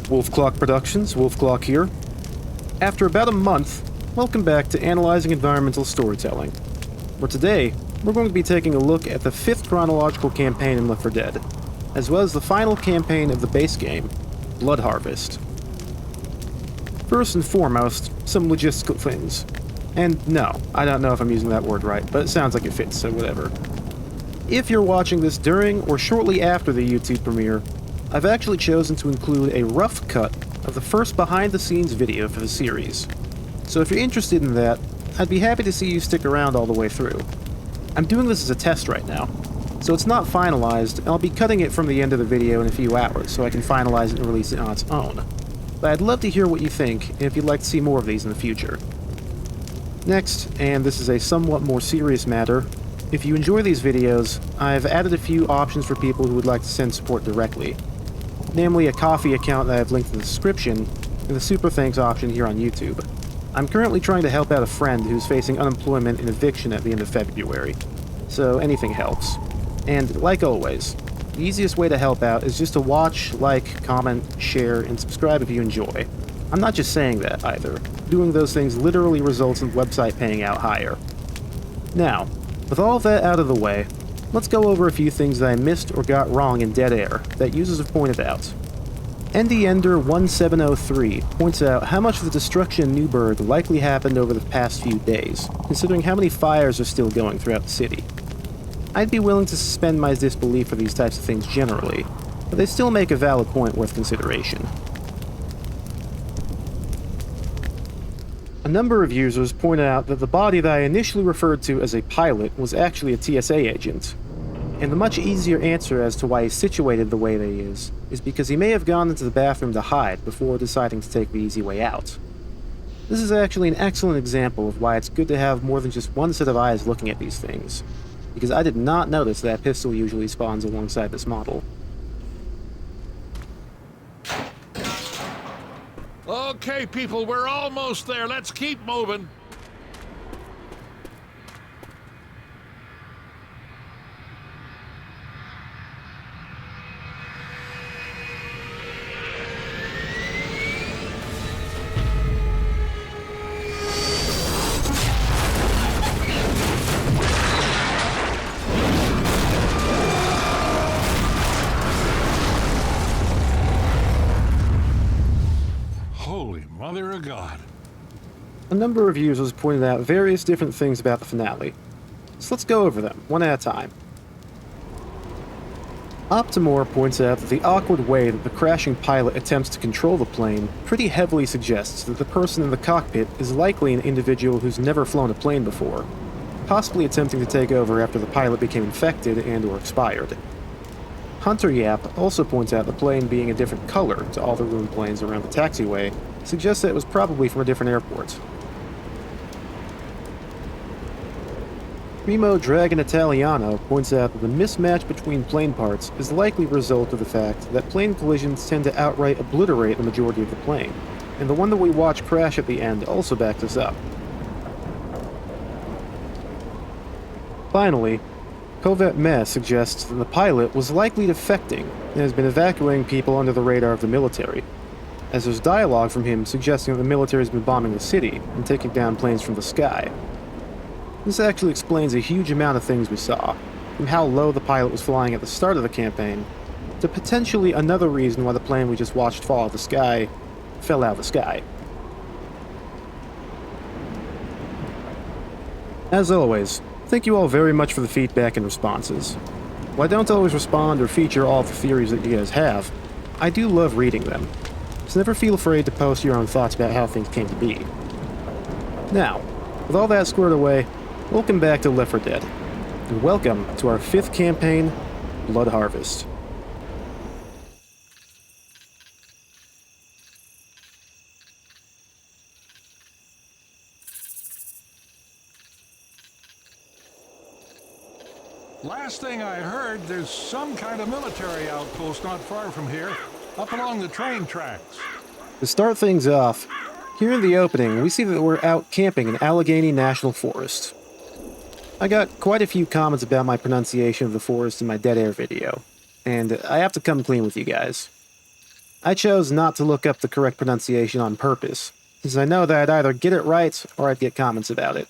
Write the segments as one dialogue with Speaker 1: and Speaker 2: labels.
Speaker 1: Wolf Clock Productions, Wolf Clock here. After about a month, welcome back to Analyzing Environmental Storytelling, where today, we're going to be taking a look at the 5th chronological campaign in Left 4 Dead, as well as the final campaign of the base game, Blood Harvest. First and foremost, some logistical things. And no, I don't know if I'm using that word right, but it sounds like it fits, so whatever. If you're watching this during or shortly after the YouTube premiere, I've actually chosen to include a rough cut of the first behind-the-scenes video for the series. So if you're interested in that, I'd be happy to see you stick around all the way through. I'm doing this as a test right now, so it's not finalized, and I'll be cutting it from the end of the video in a few hours so I can finalize it and release it on its own. But I'd love to hear what you think, and if you'd like to see more of these in the future. Next, and this is a somewhat more serious matter, if you enjoy these videos, I've added a few options for people who would like to send support directly. Namely, a Ko-fi account that I've linked in the description, and the Super Thanks option here on YouTube. I'm currently trying to help out a friend who's facing unemployment and eviction at the end of February, so anything helps. And like always, the easiest way to help out is just to watch, like, comment, share, and subscribe if you enjoy. I'm not just saying that, either. Doing those things literally results in the website paying out higher. Now, with all that out of the way, let's go over a few things that I missed or got wrong in Dead Air that users have pointed out. NDender1703 points out how much of the destruction in Newburgh likely happened over the past few days, considering how many fires are still going throughout the city. I'd be willing to suspend my disbelief for these types of things generally, but they still make a valid point worth consideration. A number of users pointed out that the body that I initially referred to as a pilot was actually a TSA agent. And the much easier answer as to why he's situated the way that he is because he may have gone into the bathroom to hide before deciding to take the easy way out. This is actually an excellent example of why it's good to have more than just one set of eyes looking at these things, because I did not notice that pistol usually spawns alongside this model.
Speaker 2: Okay, people, we're almost there. Let's keep moving. Mother of God.
Speaker 1: A number of users pointed out various different things about the finale, so let's go over them, one at a time. Optimore points out that the awkward way that the crashing pilot attempts to control the plane pretty heavily suggests that the person in the cockpit is likely an individual who's never flown a plane before, possibly attempting to take over after the pilot became infected and/or expired. Hunter Yap also points out the plane being a different color to all the ruined planes around the taxiway suggests that it was probably from a different airport. Primo Dragon Italiano points out that the mismatch between plane parts is likely a result of the fact that plane collisions tend to outright obliterate the majority of the plane, and the one that we watch crash at the end also backs us up. Finally, Covet Meh suggests that the pilot was likely defecting and has been evacuating people under the radar of the military, as there's dialogue from him suggesting that the military has been bombing the city and taking down planes from the sky. This actually explains a huge amount of things we saw, from how low the pilot was flying at the start of the campaign, to potentially another reason why the plane we just watched fall out of the sky fell out of the sky. As always, thank you all very much for the feedback and responses. While I don't always respond or feature all the theories that you guys have, I do love reading them. So never feel afraid to post your own thoughts about how things came to be. Now, with all that squared away, welcome back to Left 4 Dead, and welcome to our 5th campaign, Blood Harvest.
Speaker 2: Last thing I heard, there's some kind of military outpost not far from here, up along the train tracks.
Speaker 1: To start things off, here in the opening, we see that we're out camping in Alleghany National Forest. I got quite a few comments about my pronunciation of the forest in my Dead Air video, and I have to come clean with you guys. I chose not to look up the correct pronunciation on purpose, since I know that I'd either get it right or I'd get comments about it.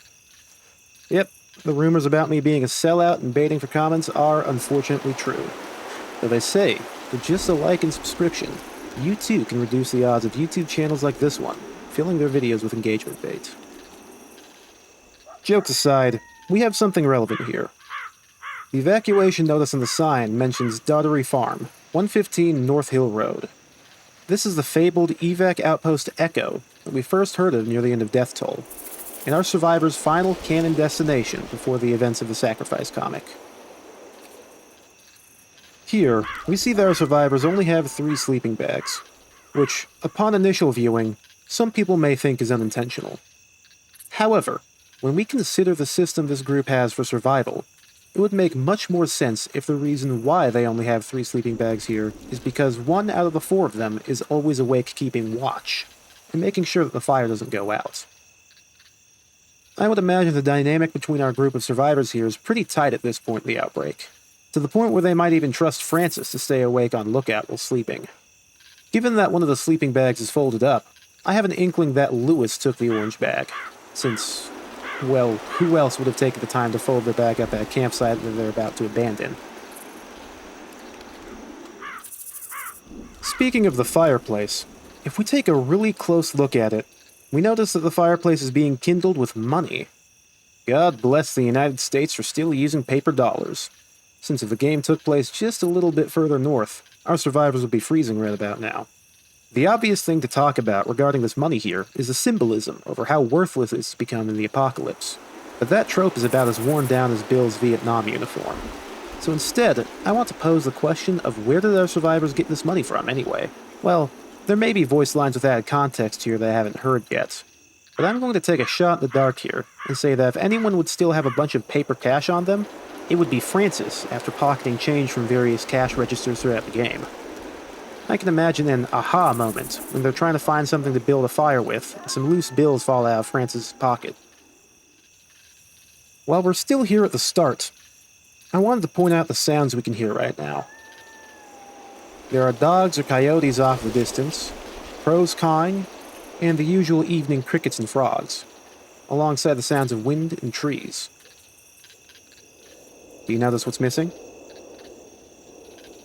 Speaker 1: Yep, the rumors about me being a sellout and baiting for comments are unfortunately true. Though they say, for just a like and subscription, you too can reduce the odds of YouTube channels like this one, filling their videos with engagement bait. Jokes aside, we have something relevant here. The evacuation notice on the sign mentions Daughtery Farm, 115 North Hill Road. This is the fabled evac outpost Echo that we first heard of near the end of Death Toll, and our survivors' final canon destination before the events of the Sacrifice comic. Here, we see that our survivors only have 3 sleeping bags, which, upon initial viewing, some people may think is unintentional. However, when we consider the system this group has for survival, it would make much more sense if the reason why they only have 3 sleeping bags here is because 1 out of the 4 of them is always awake keeping watch, and making sure that the fire doesn't go out. I would imagine the dynamic between our group of survivors here is pretty tight at this point in the outbreak, to the point where they might even trust Francis to stay awake on lookout while sleeping. Given that one of the sleeping bags is folded up, I have an inkling that Lewis took the orange bag, since, well, who else would have taken the time to fold their bag up at a campsite that they're about to abandon? Speaking of the fireplace, if we take a really close look at it, we notice that the fireplace is being kindled with money. God bless the United States for still using paper dollars, since if the game took place just a little bit further north, our survivors would be freezing right about now. The obvious thing to talk about regarding this money here is the symbolism over how worthless it's become in the apocalypse, but that trope is about as worn down as Bill's Vietnam uniform. So instead, I want to pose the question of where did our survivors get this money from anyway? Well, there may be voice lines with added context here that I haven't heard yet, but I'm going to take a shot in the dark here and say that if anyone would still have a bunch of paper cash on them, it would be Francis after pocketing change from various cash registers throughout the game. I can imagine an aha moment when they're trying to find something to build a fire with, and some loose bills fall out of Francis' pocket. While we're still here at the start, I wanted to point out the sounds we can hear right now. There are dogs or coyotes off in the distance, crows cawing, and the usual evening crickets and frogs, alongside the sounds of wind and trees. Do you notice what's missing?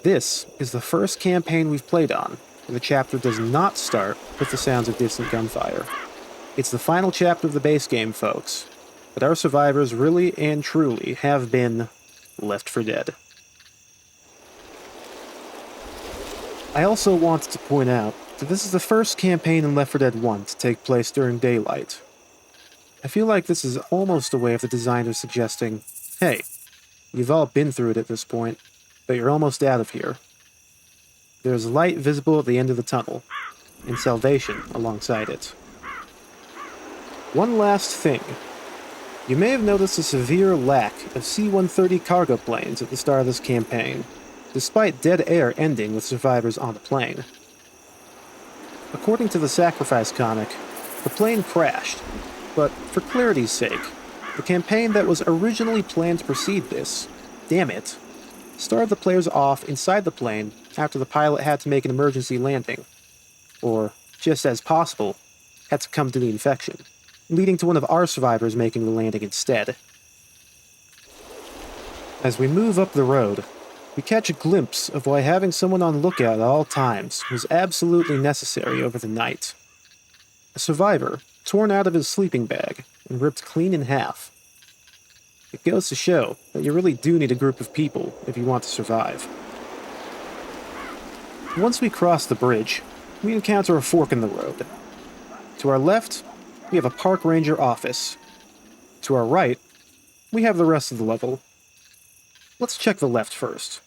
Speaker 1: This is the first campaign we've played on, where the chapter does not start with the sounds of distant gunfire. It's the final chapter of the base game, folks, but our survivors really and truly have been left for dead. I also wanted to point out that this is the first campaign in Left 4 Dead 1 to take place during daylight. I feel like this is almost a way of the designers suggesting, hey, you've all been through it at this point, but you're almost out of here. There's light visible at the end of the tunnel, and salvation alongside it. One last thing. You may have noticed a severe lack of C-130 cargo planes at the start of this campaign, despite dead air ending with survivors on the plane. According to the Sacrifice comic, the plane crashed, but for clarity's sake, the campaign that was originally planned to precede this, damn it, started the players off inside the plane after the pilot had to make an emergency landing, or, just as possible, had succumbed to the infection, leading to one of our survivors making the landing instead. As we move up the road, we catch a glimpse of why having someone on lookout at all times was absolutely necessary over the night. A survivor, torn out of his sleeping bag and ripped clean in half. It goes to show that you really do need a group of people if you want to survive. Once we cross the bridge, we encounter a fork in the road. To our left, we have a park ranger office. To our right, we have the rest of the level. Let's check the left first.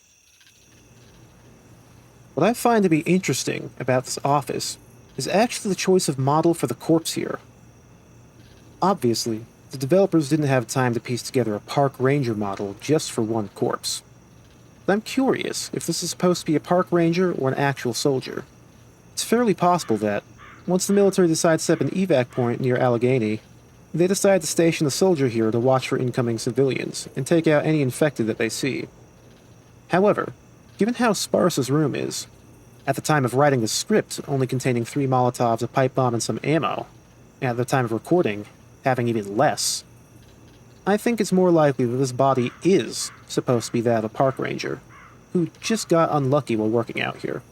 Speaker 1: What I find to be interesting about this office is actually the choice of model for the corpse here. Obviously, the developers didn't have time to piece together a park ranger model just for one corpse. But I'm curious if this is supposed to be a park ranger or an actual soldier. It's fairly possible that, once the military decides to set up an evac point near Alleghany, they decide to station a soldier here to watch for incoming civilians and take out any infected that they see. However, given how sparse this room is, At the time of writing the script, only containing 3 Molotovs, a pipe bomb, and some ammo. And at the time of recording, having even less. I think it's more likely that this body is supposed to be that of a park ranger, who just got unlucky while working out here.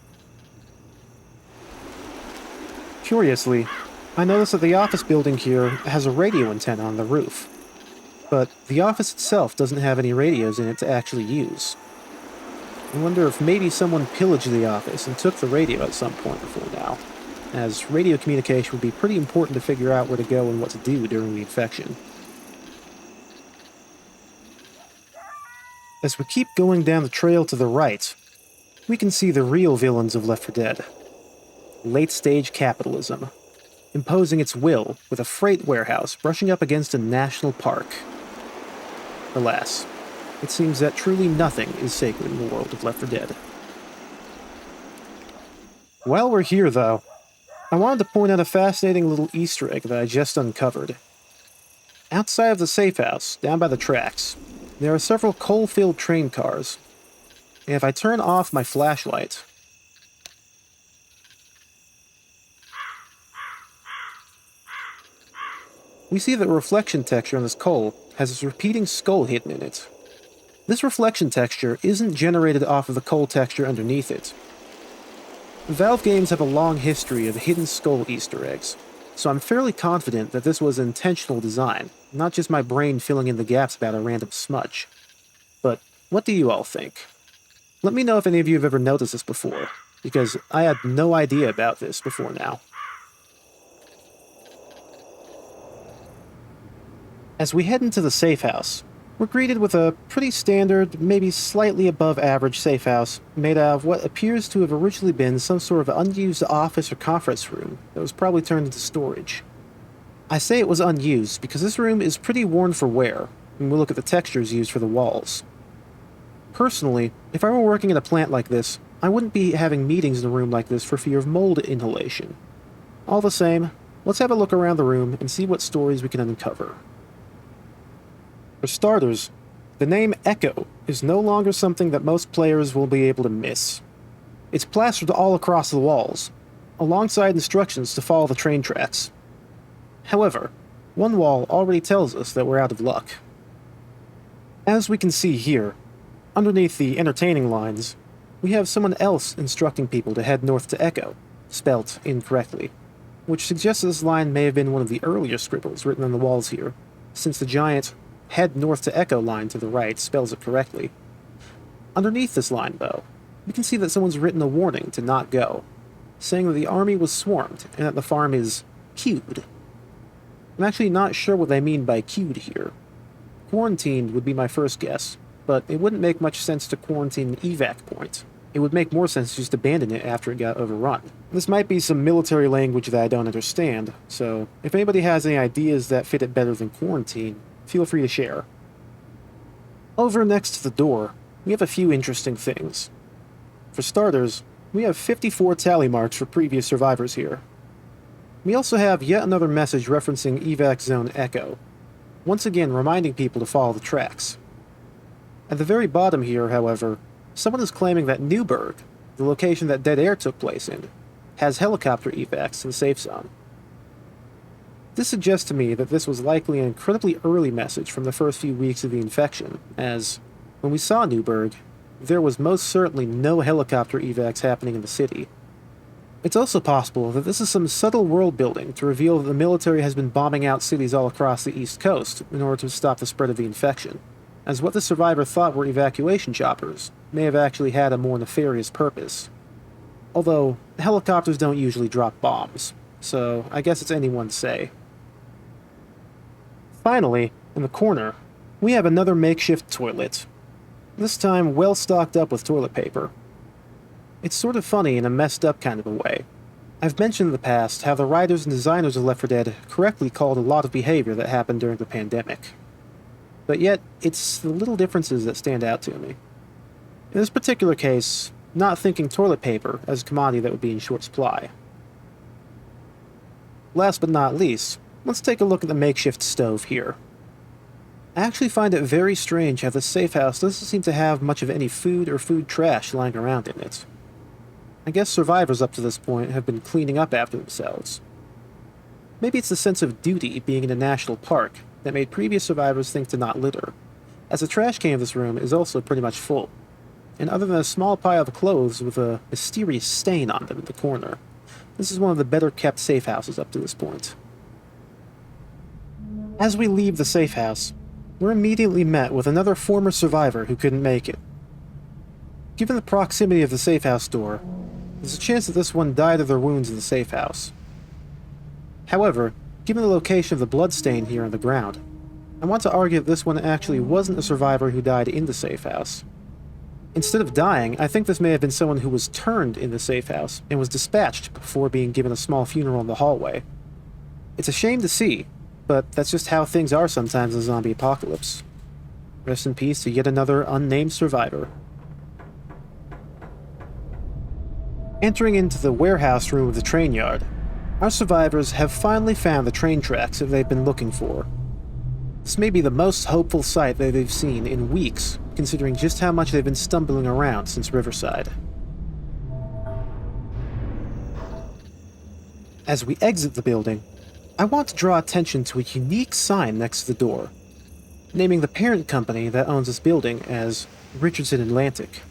Speaker 1: Curiously, I noticed that the office building here has a radio antenna on the roof, but the office itself doesn't have any radios in it to actually use. I wonder if maybe someone pillaged the office and took the radio at some point before now, as radio communication would be pretty important to figure out where to go and what to do during the infection. As we keep going down the trail to the right, we can see the real villains of Left 4 Dead. Late-stage capitalism, imposing its will with a freight warehouse brushing up against a national park. Alas, it seems that truly nothing is sacred in the world of Left 4 Dead. While we're here, though, I wanted to point out a fascinating little Easter egg that I just uncovered. Outside of the safe house, down by the tracks, there are several coal-filled train cars. And if I turn off my flashlight, we see that the reflection texture on this coal has this repeating skull hidden in it. This reflection texture isn't generated off of the coal texture underneath it. Valve games have a long history of hidden skull Easter eggs, so I'm fairly confident that this was an intentional design, not just my brain filling in the gaps about a random smudge. But what do you all think? Let me know if any of you have ever noticed this before, because I had no idea about this before now. As we head into the safe house, we're greeted with a pretty standard, maybe slightly above average safe house made out of what appears to have originally been some sort of unused office or conference room that was probably turned into storage. I say it was unused because this room is pretty worn for wear when we look at the textures used for the walls. Personally, if I were working in a plant like this, I wouldn't be having meetings in a room like this for fear of mold inhalation. All the same, let's have a look around the room and see what stories we can uncover. For starters, the name Echo is no longer something that most players will be able to miss. It's plastered all across the walls, alongside instructions to follow the train tracks. However, one wall already tells us that we're out of luck. As we can see here, underneath the entertaining lines, we have someone else instructing people to head north to Echo, spelt incorrectly, which suggests this line may have been one of the earlier scribbles written on the walls here, since the giant head north to Echo line to the right spells it correctly. Underneath this line, though, we can see that someone's written a warning to not go, saying that the army was swarmed and that the farm is queued. I'm actually not sure what they mean by queued here. Quarantined would be my first guess, but it wouldn't make much sense to quarantine an evac point. It would make more sense to just abandon it after it got overrun. This might be some military language that I don't understand, so if anybody has any ideas that fit it better than quarantine, feel free to share. Over next to the door, we have a few interesting things. For starters, we have 54 tally marks for previous survivors here. We also have yet another message referencing Evac Zone Echo, once again reminding people to follow the tracks. At the very bottom here, however, someone is claiming that Newburgh, the location that Dead Air took place in, has helicopter evacs to the safe zone. This suggests to me that this was likely an incredibly early message from the first few weeks of the infection, as, when we saw Newburgh, there was most certainly no helicopter evacs happening in the city. It's also possible that this is some subtle world building to reveal that the military has been bombing out cities all across the East Coast in order to stop the spread of the infection, as what the survivor thought were evacuation choppers may have actually had a more nefarious purpose. Although, helicopters don't usually drop bombs, so I guess it's anyone's say. Finally, in the corner, we have another makeshift toilet. This time well stocked up with toilet paper. It's sort of funny in a messed up kind of a way. I've mentioned in the past how the writers and designers of Left 4 Dead correctly called a lot of behavior that happened during the pandemic. But yet, it's the little differences that stand out to me. In this particular case, not thinking toilet paper as a commodity that would be in short supply. Last but not least, let's take a look at the makeshift stove here. I actually find it very strange how the safe house doesn't seem to have much of any food or food trash lying around in it. I guess survivors up to this point have been cleaning up after themselves. Maybe it's the sense of duty being in a national park that made previous survivors think to not litter, as the trash can of this room is also pretty much full, and other than a small pile of clothes with a mysterious stain on them in the corner, this is one of the better kept safe houses up to this point. As we leave the safe house, we're immediately met with another former survivor who couldn't make it. Given the proximity of the safe house door, there's a chance that this one died of their wounds in the safe house. However, given the location of the bloodstain here on the ground, I want to argue that this one actually wasn't a survivor who died in the safe house. Instead of dying, I think this may have been someone who was turned in the safe house and was dispatched before being given a small funeral in the hallway. It's a shame to see, but that's just how things are sometimes in the zombie apocalypse. Rest in peace to yet another unnamed survivor. Entering into the warehouse room of the train yard, our survivors have finally found the train tracks that they've been looking for. This may be the most hopeful sight that they've seen in weeks, considering just how much they've been stumbling around since Riverside. As we exit the building, I want to draw attention to a unique sign next to the door, naming the parent company that owns this building as Richardson Atlantic.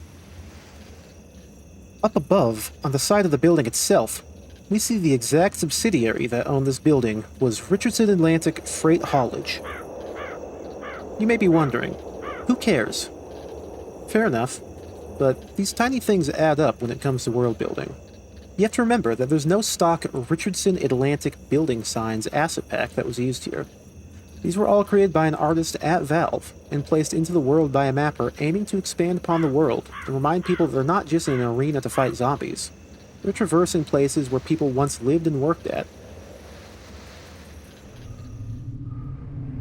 Speaker 1: Up above, on the side of the building itself, we see the exact subsidiary that owned this building was Richardson Atlantic Freight Haulage. You may be wondering, who cares? Fair enough, but these tiny things add up when it comes to world building. You have to remember that there's no stock Richardson Atlantic building signs asset pack that was used here. These were all created by an artist at Valve and placed into the world by a mapper aiming to expand upon the world and remind people that they're not just in an arena to fight zombies. They're traversing places where people once lived and worked at.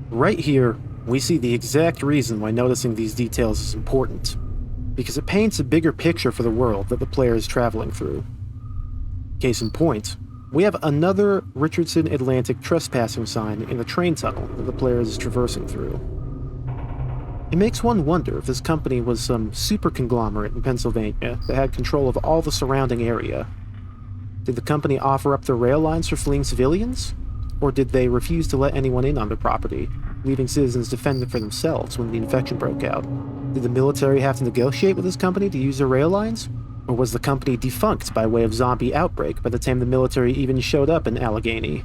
Speaker 1: Right here, we see the exact reason why noticing these details is important, because it paints a bigger picture for the world that the player is traveling through. Case in point, we have another Richardson Atlantic trespassing sign in the train tunnel that the player is traversing through. It makes one wonder if this company was some super conglomerate in Pennsylvania that had control of all the surrounding area. Did the company offer up their rail lines for fleeing civilians? Or did they refuse to let anyone in on their property, leaving citizens to fend for themselves when the infection broke out? Did the military have to negotiate with this company to use their rail lines? Or was the company defunct by way of zombie outbreak by the time the military even showed up in Alleghany?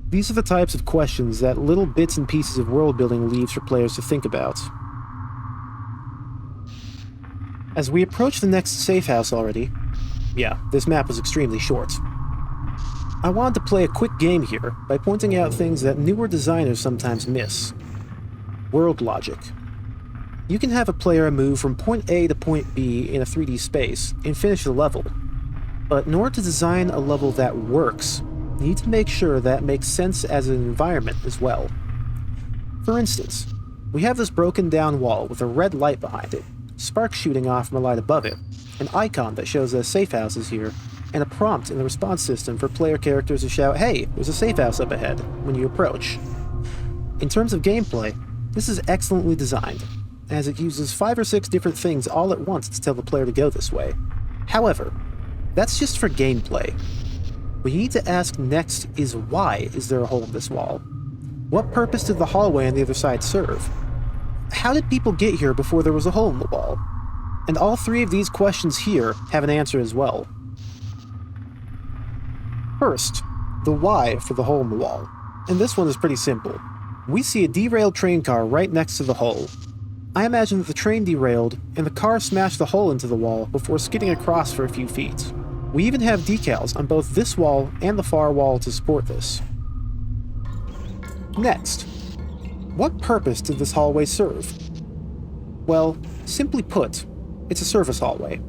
Speaker 1: These are the types of questions that little bits and pieces of world building leaves for players to think about. As we approach the next safe house already, yeah, this map was extremely short. I wanted to play a quick game here by pointing out things that newer designers sometimes miss. World logic. You can have a player move from point A to point B in a 3D space and finish the level, but in order to design a level that works, you need to make sure that makes sense as an environment as well. For instance, we have this broken down wall with a red light behind it, sparks shooting off from a light above it, an icon that shows that a safe house is here, and a prompt in the response system for player characters to shout, "Hey, there's a safe house up ahead," when you approach. In terms of gameplay, this is excellently designed, as it uses 5 or 6 different things all at once to tell the player to go this way. However, that's just for gameplay. What you need to ask next is, why is there a hole in this wall? What purpose did the hallway on the other side serve? How did people get here before there was a hole in the wall? And all 3 of these questions here have an answer as well. First, the why for the hole in the wall. And this one is pretty simple. We see a derailed train car right next to the hole. I imagine that the train derailed, and the car smashed the hole into the wall before skidding across for a few feet. We even have decals on both this wall and the far wall to support this. Next, what purpose did this hallway serve? Well, simply put, it's a service hallway.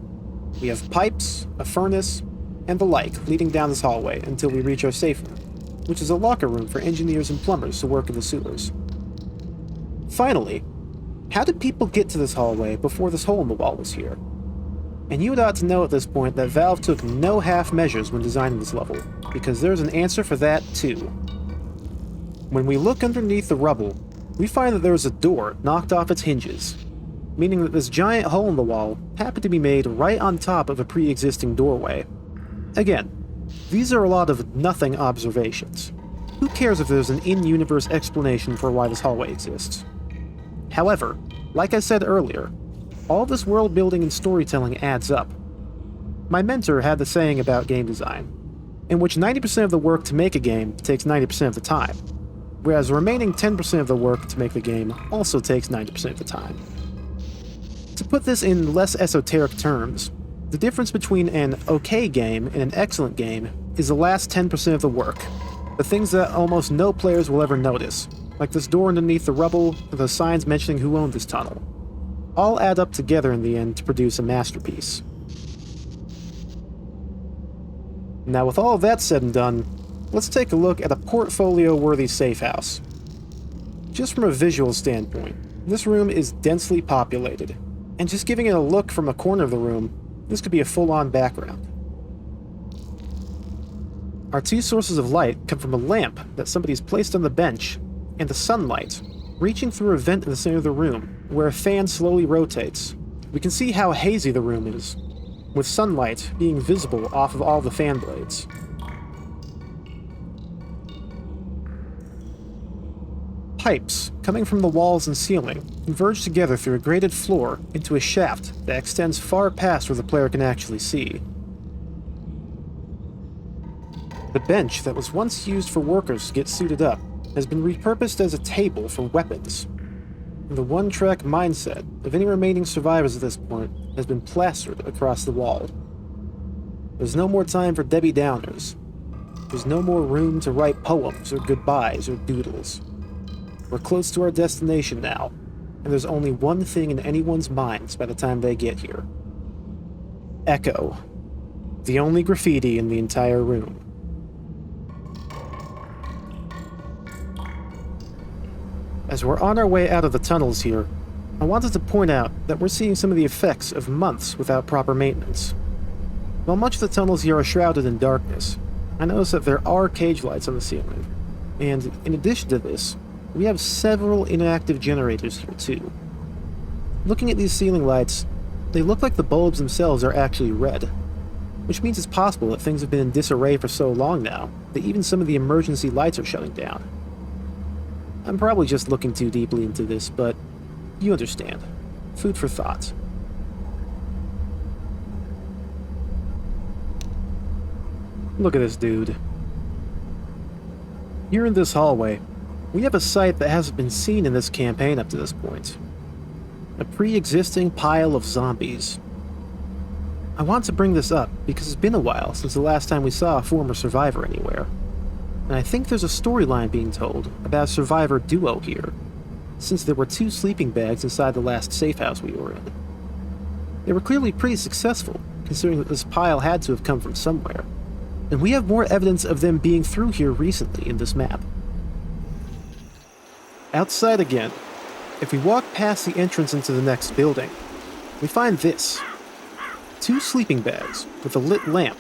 Speaker 1: We have pipes, a furnace, and the like leading down this hallway until we reach our safe room, which is a locker room for engineers and plumbers to work in the sewers. Finally, how did people get to this hallway before this hole in the wall was here? And you would ought to know at this point that Valve took no half measures when designing this level, because there's an answer for that too. When we look underneath the rubble, we find that there is a door knocked off its hinges, meaning that this giant hole in the wall happened to be made right on top of a pre-existing doorway, Again, these are a lot of nothing observations. Who cares if there's an in-universe explanation for why this hallway exists? However, like I said earlier, all this world building and storytelling adds up. My mentor had the saying about game design, in which 90% of the work to make a game takes 90% of the time, whereas the remaining 10% of the work to make the game also takes 90% of the time. To put this in less esoteric terms, the difference between an okay game and an excellent game is the last 10% of the work, the things that almost no players will ever notice, like this door underneath the rubble or the signs mentioning who owned this tunnel, all add up together in the end to produce a masterpiece. Now with all of that said and done, let's take a look at a portfolio-worthy safe house. Just from a visual standpoint, this room is densely populated, and just giving it a look from a corner of the room, this could be a full-on background. Our two sources of light come from a lamp that somebody's placed on the bench, and the sunlight, reaching through a vent in the center of the room, where a fan slowly rotates. We can see how hazy the room is, with sunlight being visible off of all the fan blades. Pipes, coming from the walls and ceiling, converge together through a grated floor into a shaft that extends far past where the player can actually see. The bench that was once used for workers to get suited up has been repurposed as a table for weapons. And the one-track mindset of any remaining survivors at this point has been plastered across the wall. There's no more time for Debbie Downers. There's no more room to write poems or goodbyes or doodles. We're close to our destination now, and there's only one thing in anyone's minds by the time they get here. Echo. The only graffiti in the entire room. As we're on our way out of the tunnels here, I wanted to point out that we're seeing some of the effects of months without proper maintenance. While much of the tunnels here are shrouded in darkness, I notice that there are cage lights on the ceiling, and in addition to this, we have several inactive generators here too. Looking at these ceiling lights, they look like the bulbs themselves are actually red, which means it's possible that things have been in disarray for so long now that even some of the emergency lights are shutting down. I'm probably just looking too deeply into this, but you understand. Food for thought. Look at this dude. Here in this hallway, we have a sight that hasn't been seen in this campaign up to this point. A pre-existing pile of zombies. I want to bring this up because it's been a while since the last time we saw a former survivor anywhere. And I think there's a storyline being told about a survivor duo here, since there were 2 sleeping bags inside the last safe house we were in. They were clearly pretty successful, considering that this pile had to have come from somewhere, and we have more evidence of them being through here recently in this map. Outside again, if we walk past the entrance into the next building, we find this. 2 sleeping bags with a lit lamp,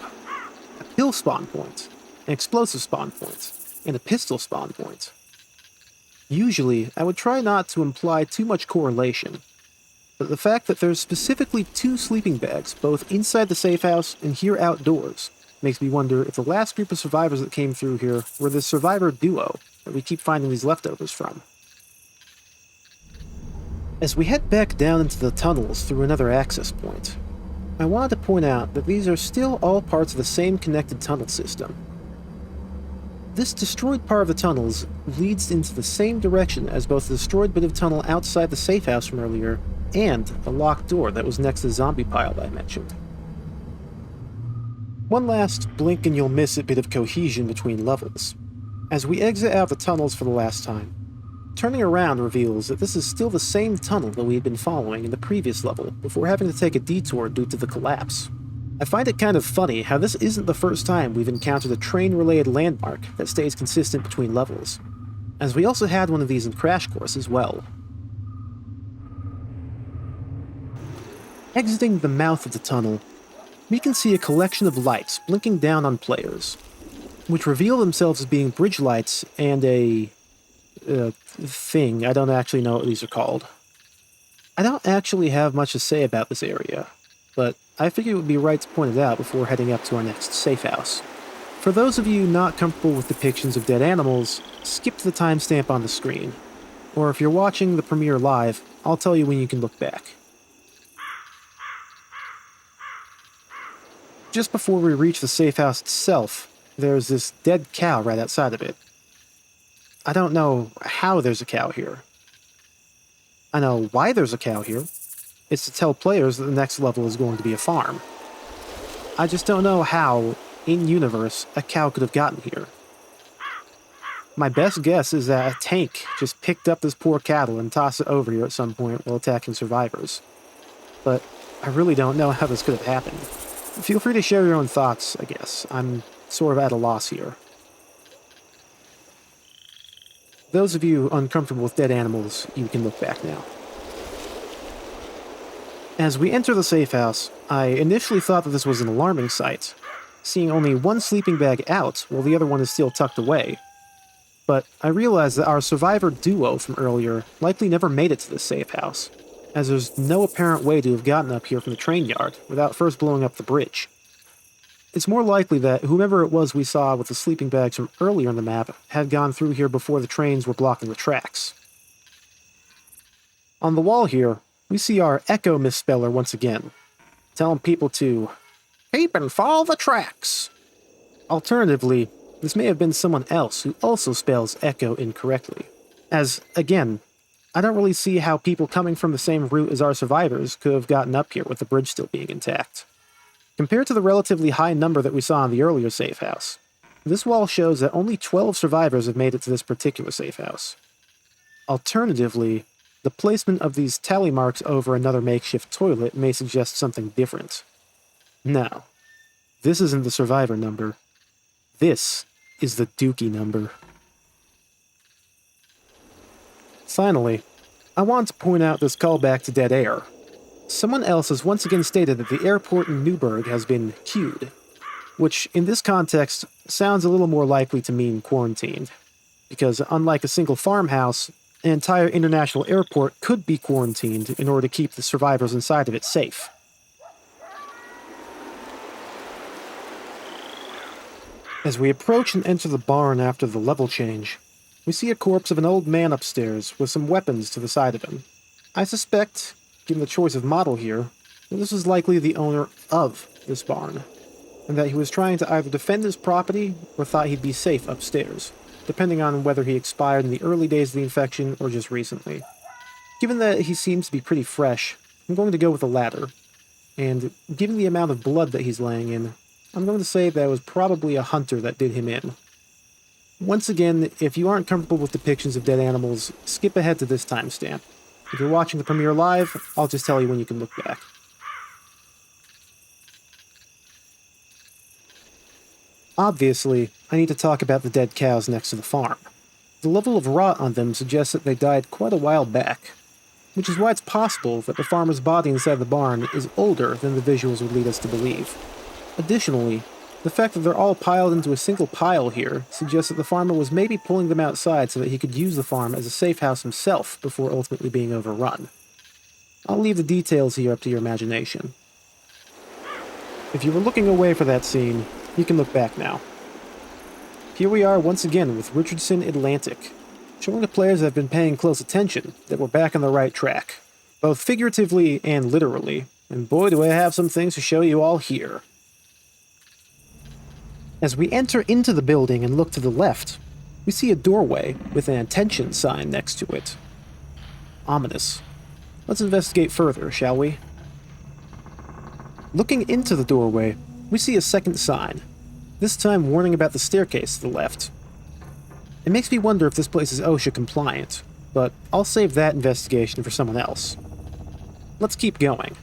Speaker 1: a pill spawn point, an explosive spawn point, and a pistol spawn point. Usually, I would try not to imply too much correlation, but the fact that there's specifically 2 sleeping bags, both inside the safe house and here outdoors, makes me wonder if the last group of survivors that came through here were the survivor duo that we keep finding these leftovers from. As we head back down into the tunnels through another access point, I wanted to point out that these are still all parts of the same connected tunnel system. This destroyed part of the tunnels leads into the same direction as both the destroyed bit of tunnel outside the safe house from earlier and the locked door that was next to the zombie pile that I mentioned. One last blink and you'll miss it bit of cohesion between levels. As we exit out of the tunnels for the last time, turning around reveals that this is still the same tunnel that we had been following in the previous level before having to take a detour due to the collapse. I find it kind of funny how this isn't the first time we've encountered a train-related landmark that stays consistent between levels, as we also had one of these in Crash Course as well. Exiting the mouth of the tunnel, we can see a collection of lights blinking down on players, which reveal themselves as being bridge lights and a thing. I don't actually know what these are called. I don't actually have much to say about this area, but I figured it would be right to point it out before heading up to our next safe house. For those of you not comfortable with depictions of dead animals, skip to the timestamp on the screen. Or if you're watching the premiere live, I'll tell you when you can look back. Just before we reach the safe house itself, there's this dead cow right outside of it. I don't know how there's a cow here. I know why there's a cow here. It's to tell players that the next level is going to be a farm. I just don't know how, in-universe, a cow could have gotten here. My best guess is that a tank just picked up this poor cattle and tossed it over here at some point while attacking survivors. But I really don't know how this could have happened. Feel free to share your own thoughts, I guess. I'm sort of at a loss here. Those of you uncomfortable with dead animals, you can look back now. As we enter the safe house, I initially thought that this was an alarming sight, seeing only one sleeping bag out while the other one is still tucked away. But I realized that our survivor duo from earlier likely never made it to this safe house, as there's no apparent way to have gotten up here from the train yard without first blowing up the bridge. It's more likely that whomever it was we saw with the sleeping bags from earlier in the map had gone through here before the trains were blocking the tracks. On the wall here, we see our echo misspeller once again, telling people to keep and follow the tracks. Alternatively, this may have been someone else who also spells echo incorrectly, as, again, I don't really see how people coming from the same route as our survivors could have gotten up here with the bridge still being intact. Compared to the relatively high number that we saw in the earlier safe house, this wall shows that only 12 survivors have made it to this particular safe house. Alternatively, the placement of these tally marks over another makeshift toilet may suggest something different. No, this isn't the survivor number. This is the Dookie number. Finally, I want to point out this callback to dead air. Someone else has once again stated that the airport in Newburgh has been queued, which in this context sounds a little more likely to mean quarantined, because unlike a single farmhouse, an entire international airport could be quarantined in order to keep the survivors inside of it safe. As we approach and enter the barn after the level change, we see a corpse of an old man upstairs with some weapons to the side of him. I suspect, given the choice of model here, that this is likely the owner of this barn, and that he was trying to either defend his property or thought he'd be safe upstairs, depending on whether he expired in the early days of the infection or just recently. Given that he seems to be pretty fresh, I'm going to go with the latter, and given the amount of blood that he's laying in, I'm going to say that it was probably a hunter that did him in. Once again, if you aren't comfortable with depictions of dead animals, skip ahead to this timestamp. If you're watching the premiere live, I'll just tell you when you can look back. Obviously, I need to talk about the dead cows next to the farm. The level of rot on them suggests that they died quite a while back, which is why it's possible that the farmer's body inside the barn is older than the visuals would lead us to believe. Additionally, the fact that they're all piled into a single pile here suggests that the farmer was maybe pulling them outside so that he could use the farm as a safe house himself before ultimately being overrun. I'll leave the details here up to your imagination. If you were looking away for that scene, you can look back now. Here we are once again with Richardson Atlantic, showing the players that have been paying close attention that we're back on the right track, both figuratively and literally, and boy do I have some things to show you all here. As we enter into the building and look to the left, we see a doorway with an attention sign next to it. Ominous. Let's investigate further, shall we? Looking into the doorway, we see a second sign, this time warning about the staircase to the left. It makes me wonder if this place is OSHA compliant, but I'll save that investigation for someone else. Let's keep going.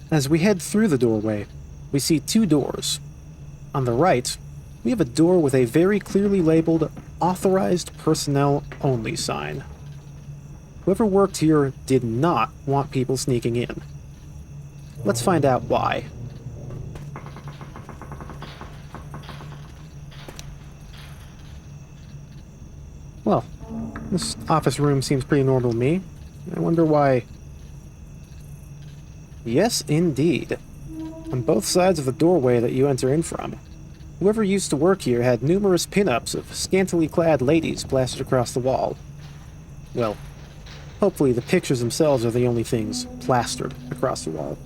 Speaker 1: As we head through the doorway, we see two doors. On the right, we have a door with a very clearly labeled Authorized Personnel Only sign. Whoever worked here did not want people sneaking in. Let's find out why. Well, this office room seems pretty normal to me. I wonder why... Yes, indeed. On both sides of the doorway that you enter in from, whoever used to work here had numerous pin-ups of scantily clad ladies plastered across the wall. Well, hopefully the pictures themselves are the only things plastered across the wall.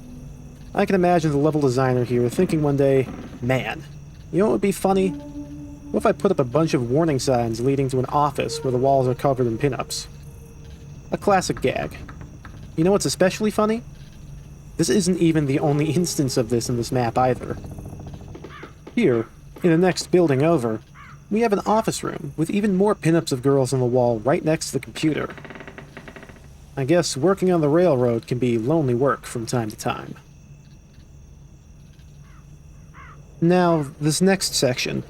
Speaker 1: I can imagine the level designer here thinking one day, man, you know what would be funny? What if I put up a bunch of warning signs leading to an office where the walls are covered in pinups? A classic gag. You know what's especially funny? This isn't even the only instance of this in this map either. Here, in the next building over, we have an office room with even more pinups of girls on the wall right next to the computer. I guess working on the railroad can be lonely work from time to time. Now, this next section.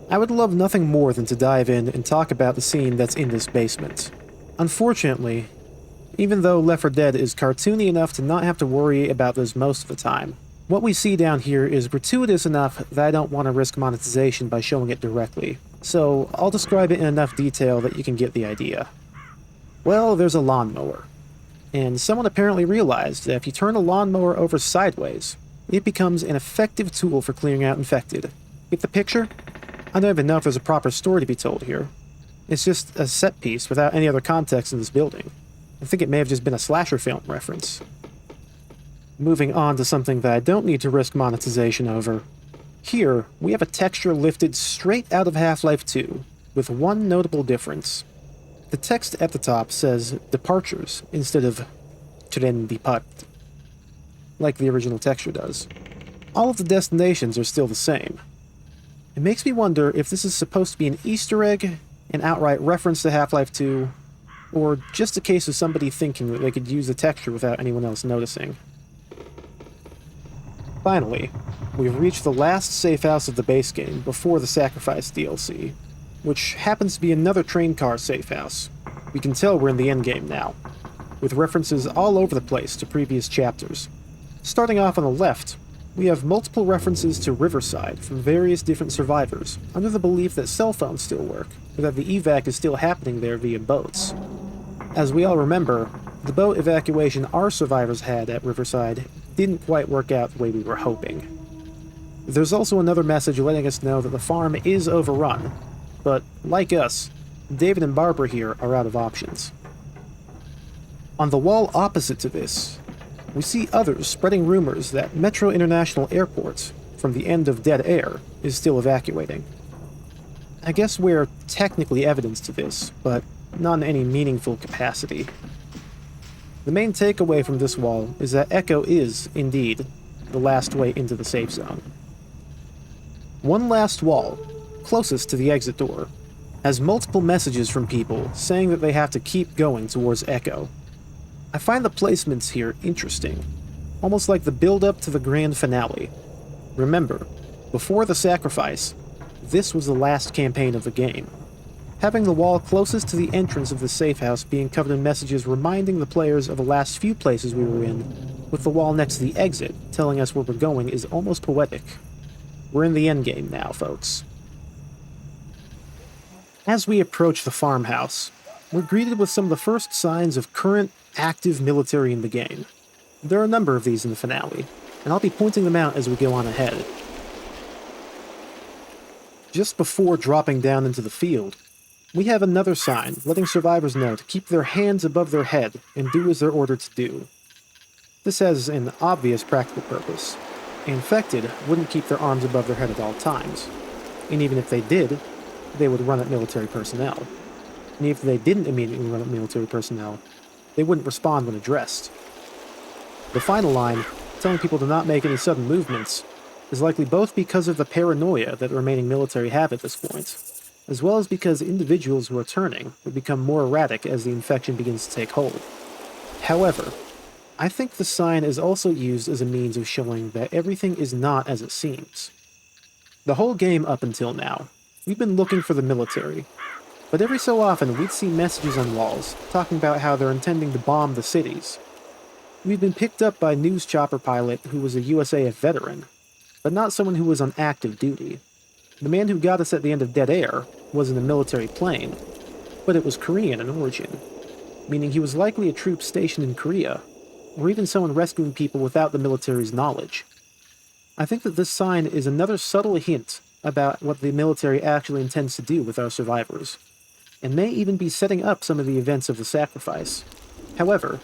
Speaker 1: I would love nothing more than to dive in and talk about the scene that's in this basement. Unfortunately, even though Left 4 Dead is cartoony enough to not have to worry about this most of the time, what we see down here is gratuitous enough that I don't want to risk monetization by showing it directly, so I'll describe it in enough detail that you can get the idea. Well, there's a lawnmower, and someone apparently realized that if you turn a lawnmower over sideways, it becomes an effective tool for clearing out infected. Get the picture? I don't even know if there's a proper story to be told here. It's just a set piece without any other context in this building. I think it may have just been a slasher film reference. Moving on to something that I don't need to risk monetization over. Here, we have a texture lifted straight out of Half-Life 2, with one notable difference. The text at the top says departures instead of tren depart, like the original texture does. All of the destinations are still the same. It makes me wonder if this is supposed to be an Easter egg, an outright reference to Half-Life 2, or just a case of somebody thinking that they could use the texture without anyone else noticing. Finally, we've reached the last safe house of the base game before the Sacrifice DLC, which happens to be another train car safe house. We can tell we're in the endgame now, with references all over the place to previous chapters. Starting off on the left, we have multiple references to Riverside from various different survivors, under the belief that cell phones still work, or that the evac is still happening there via boats. As we all remember, the boat evacuation our survivors had at Riverside didn't quite work out the way we were hoping. There's also another message letting us know that the farm is overrun, but like us, David and Barbara here are out of options. On the wall opposite to this, we see others spreading rumors that Metro International Airport, from the end of Dead Air, is still evacuating. I guess we're technically evidence to this, but not in any meaningful capacity. The main takeaway from this wall is that Echo is, indeed, the last way into the safe zone. One last wall, closest to the exit door, has multiple messages from people saying that they have to keep going towards Echo. I find the placements here interesting, almost like the build-up to the grand finale. Remember, before the Sacrifice, this was the last campaign of the game. Having the wall closest to the entrance of the safe house being covered in messages reminding the players of the last few places we were in, with the wall next to the exit telling us where we're going, is almost poetic. We're in the endgame now, folks. As we approach the farmhouse, we're greeted with some of the first signs of current, active military in the game. There are a number of these in the finale, and I'll be pointing them out as we go on ahead. Just before dropping down into the field, we have another sign letting survivors know to keep their hands above their head and do as they're ordered to do. This has an obvious practical purpose. Infected wouldn't keep their arms above their head at all times, and even if they did, they would run at military personnel. And if they didn't immediately run at military personnel, they wouldn't respond when addressed. The final line, telling people to not make any sudden movements, is likely both because of the paranoia that the remaining military have at this point, as well as because individuals who are turning would become more erratic as the infection begins to take hold. However, I think the sign is also used as a means of showing that everything is not as it seems. The whole game up until now, we've been looking for the military, but every so often we'd see messages on walls talking about how they're intending to bomb the cities. We've been picked up by a news chopper pilot who was a USAF veteran, but not someone who was on active duty. The man who got us at the end of Dead Air wasn't a military plane, but it was Korean in origin, meaning he was likely a troop stationed in Korea. or even someone rescuing people without the military's knowledge. I think that this sign is another subtle hint about what the military actually intends to do with our survivors, and may even be setting up some of the events of the sacrifice. However,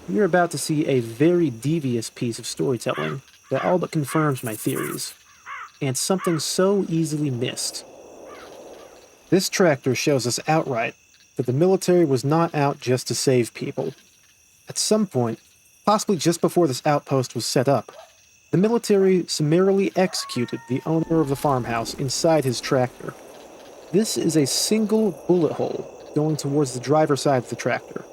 Speaker 1: we are about to see a very devious piece of storytelling that all but confirms my theories, and something so easily missed. This tractor shows us outright that the military was not out just to save people. At some point, possibly just before this outpost was set up, the military summarily executed the owner of the farmhouse inside his tractor. This is a single bullet hole going towards the driver's side of the tractor.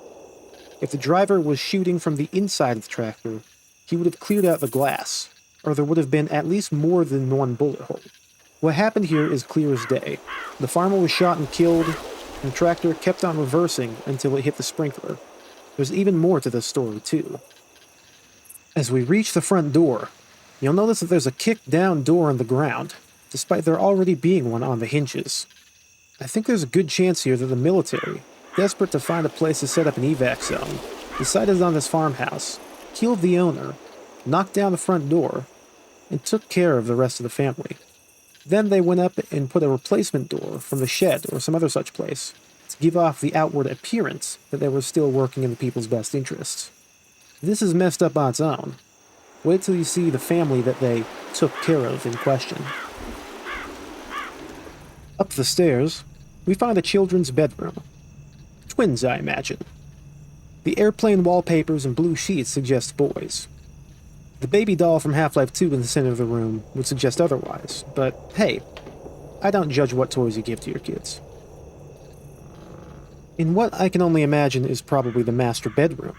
Speaker 1: If the driver was shooting from the inside of the tractor, he would have cleared out the glass, or there would have been at least more than one bullet hole. What happened here is clear as day. The farmer was shot and killed, and the tractor kept on reversing until it hit the sprinkler. There's even more to this story, too. As we reach the front door, you'll notice that there's a kicked-down door in the ground, despite there already being one on the hinges. I think there's a good chance here that the military, desperate to find a place to set up an evac zone, decided on this farmhouse, killed the owner, knocked down the front door, and took care of the rest of the family. Then they went up and put a replacement door from the shed or some other such place to give off the outward appearance that they were still working in the people's best interests. This is messed up on its own. Wait till you see the family that they took care of in question. Up the stairs, we find a children's bedroom. Twins, I imagine. The airplane wallpapers and blue sheets suggest boys. The baby doll from Half-Life 2 in the center of the room would suggest otherwise, but hey, I don't judge what toys you give to your kids. In what I can only imagine is probably the master bedroom,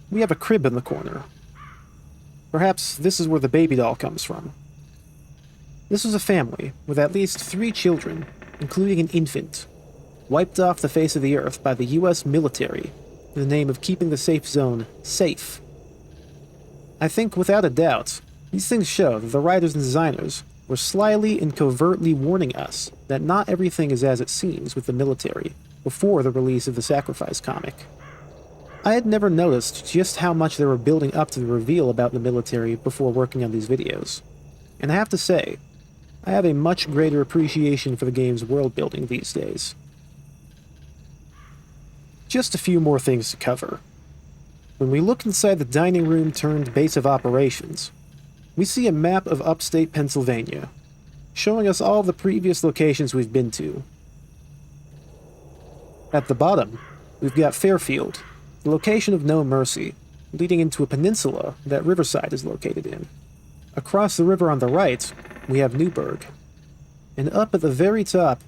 Speaker 1: we have a crib in the corner. Perhaps this is where the baby doll comes from. This was a family with at least 3 children, including an infant, wiped off the face of the earth by the US military in the name of keeping the safe zone safe. I think, without a doubt, these things show that the writers and designers were slyly and covertly warning us that not everything is as it seems with the military before the release of the Sacrifice comic. I had never noticed just how much they were building up to the reveal about the military before working on these videos, and I have to say, I have a much greater appreciation for the game's world building these days. Just a few more things to cover. When we look inside the dining room turned base of operations, we see a map of upstate Pennsylvania, showing us all the previous locations we've been to. At the bottom, we've got Fairfield, the location of No Mercy, leading into a peninsula that Riverside is located in. Across the river on the right, we have Newburgh, and up at the very top,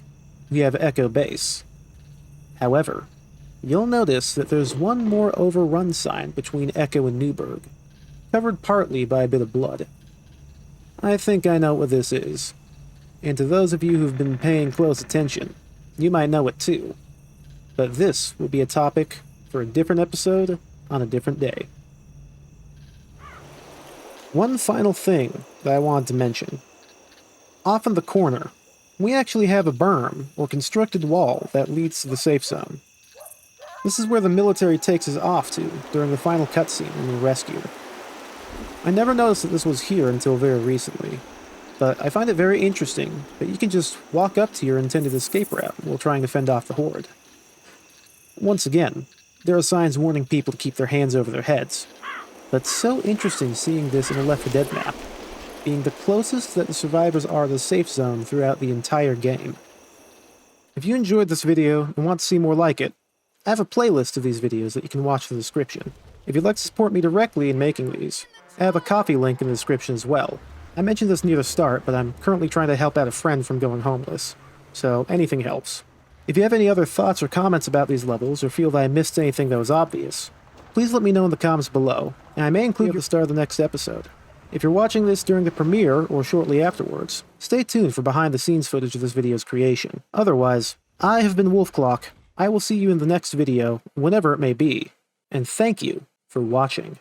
Speaker 1: we have Echo Base. However, you'll notice that there's one more overrun sign between Echo and Newburgh, covered partly by a bit of blood. I think I know what this is, and to those of you who've been paying close attention, you might know it too. But this will be a topic for a different episode on a different day. One final thing that I wanted to mention. Off in the corner, we actually have a berm or constructed wall that leads to the safe zone. This is where the military takes us off to during the final cutscene when we're rescued. I never noticed that this was here until very recently, but I find it very interesting that you can just walk up to your intended escape route while trying to fend off the horde. Once again, there are signs warning people to keep their hands over their heads, but so interesting seeing this in a Left 4 Dead map, being the closest that the survivors are to the safe zone throughout the entire game. If you enjoyed this video and want to see more like it, I have a playlist of these videos that you can watch in the description. If you'd like to support me directly in making these, I have a Ko-fi link in the description as well. I mentioned this near the start, but I'm currently trying to help out a friend from going homeless, so anything helps. If you have any other thoughts or comments about these levels, or feel that I missed anything that was obvious, please let me know in the comments below, and I may include at the start of the next episode. If you're watching this during the premiere, or shortly afterwards, stay tuned for behind-the-scenes footage of this video's creation. Otherwise, I have been Wolfclock. I will see you in the next video, whenever it may be, and thank you for watching.